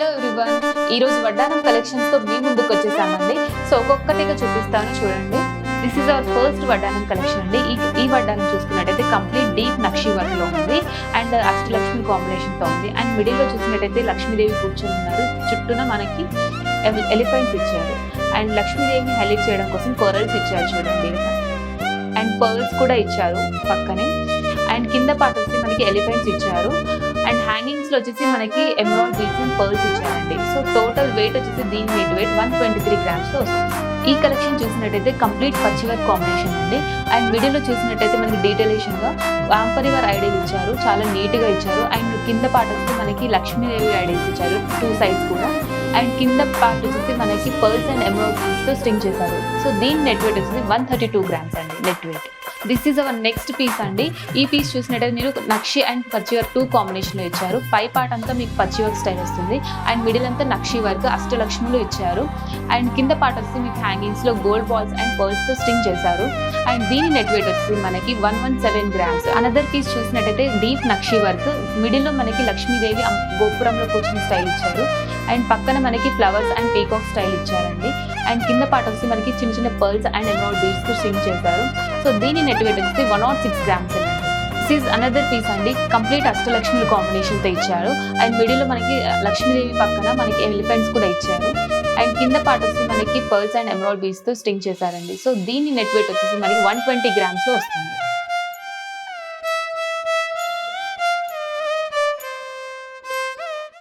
Hello everyone, ఈరోజు వడ్డానం collections తో మీ ముందుకు వచ్చేసామండి. సో ఒక్కొక్కటిగా చూపిస్తాను చూడండి. దిస్ ఈజ్ అవర్ ఫస్ట్ వడ్డానం కలెక్షన్ అండి. ఈ వడ్డానం చూసుకున్నట్టయితే కంప్లీట్ డీప్ నక్షి వర్క్ లో ఉంది అండ్ అష్టలక్ష్మి కాంబినేషన్ తో ఉంది. అండ్ మిడిల్ లో చూసినట్టయితే లక్ష్మీదేవి కూర్చొని ఉన్నారు. చుట్టూన మనకి ఎలిఫెంట్స్ ఇచ్చారు అండ్ లక్ష్మీదేవిని హైలైట్ చేయడం కోసం కొరల్స్ ఇచ్చారు చూడండి. అండ్ పర్ల్స్ కూడా ఇచ్చారు పక్కనే. అండ్ కింద పార్ట్ వచ్చి మనకి ఎలిఫెంట్స్ ఇచ్చారు అండ్ హ్యాంగింగ్స్ లో వచ్చేసి మనకి ఎమరాల్డ్ బీడ్స్ అండ్ పర్ల్స్ ఇచ్చారండి. సో టోటల్ వెయిట్ వచ్చేసి దీని వెయిట్ 123 grams లో వస్తుంది. ఈ కలెక్షన్ చూసినట్టయితే కంప్లీట్ పచ్చి వర్క్ కాంబినేషన్ అండి. అండ్ మిడిల్ లో చూసినట్టయితే మనకి డీటెయిలేషన్ గా వాంపరివార్ ఐడియల్ ఇచ్చారు, చాలా నీట్ గా ఇచ్చారు. అండ్ కింద పార్ట్ వచ్చి మనకి లక్ష్మీదేవి ఐడియల్స్ ఇచ్చారు 2 sides కూడా. అండ్ కింద పార్ట్ వచ్చేసి మనకి పర్ల్స్ అండ్ ఎమరాల్డ్ బీడ్స్ తో స్ట్రింగ్ చేశారు. సో దీని నెట్ వెయిట్ వచ్చేసి 132 grams అండి net weight. This is our next piece అండి. ఈ పీస్ చూసినట్టయితే మీరు నక్షి అండ్ పచ్చి వర్క్ 2 combination లో ఇచ్చారు. పై పార్ట్ అంతా మీకు పచ్చి వర్క్ స్టైల్ వస్తుంది అండ్ మిడిల్ అంతా నక్షి వర్క్ అష్టలక్ష్మిలో ఇచ్చారు. అండ్ కింద పార్ట్ వచ్చి మీకు హ్యాంగింగ్స్ లో గోల్డ్ బాల్స్ అండ్ పర్ల్స్ తో స్ట్రింగ్ చేశారు. అండ్ దీని నెట్ వెయిట్ వచ్చి మనకి 117 grams. అనదర్ పీస్ చూసినట్టయితే డీప్ నక్షి వర్క్, మిడిల్ లో మనకి లక్ష్మీదేవి గోపురంలో కూర్చుని స్టైల్ ఇచ్చారు అండ్ పక్కన మనకి ఫ్లవర్స్ అండ్ పీకాక్ స్టైల్ ఇచ్చారండి. అండ్ కింద పార్ట్ వచ్చి మనకి చిన్న చిన్న పర్ల్స్ అండ్ ఎమరాల్డ్ బీడ్స్ తో స్ట్రింగ్ చేశారు. సో దీని నెట్ వెయిట్ వచ్చి 106 grams అండి. దిస్ ఈజ్ అనదర్ పీస్ అండి. కంప్లీట్ అష్టలక్ష్మిల కాంబినేషన్ తో ఇచ్చారు అండ్ మిడిల్ లో మనకి లక్ష్మీదేవి పక్కన మనకి ఎలిఫెంట్స్ కూడా ఇచ్చారు. అండ్ కింద పార్ట్ వచ్చి మనకి పర్ల్స్ అండ్ ఎమరాల్డ్ బీడ్స్ తో స్ట్రింగ్ చేశారండి. సో దీని నెట్ వెయిట్ వచ్చేసి మనకి 120 grams లో వస్తుంది.